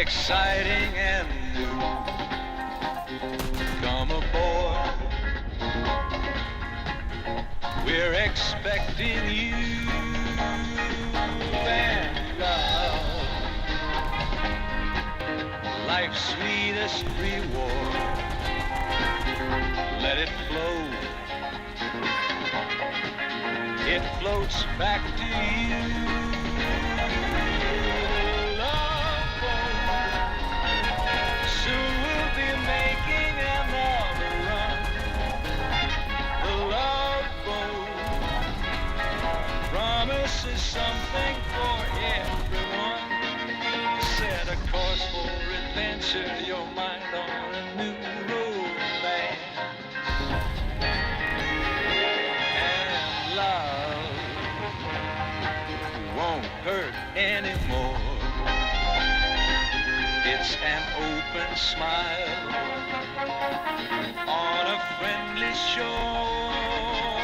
exciting and new. Come aboard, we're expecting you and love, life's sweetest reward. Let it flow, it floats back to you. Love boat, soon we'll be making another run. The love boat promises something for everyone. Set a course for adventure, your mind on a new romance. And love won't hurt anymore. It's an open smile on a friendly shore.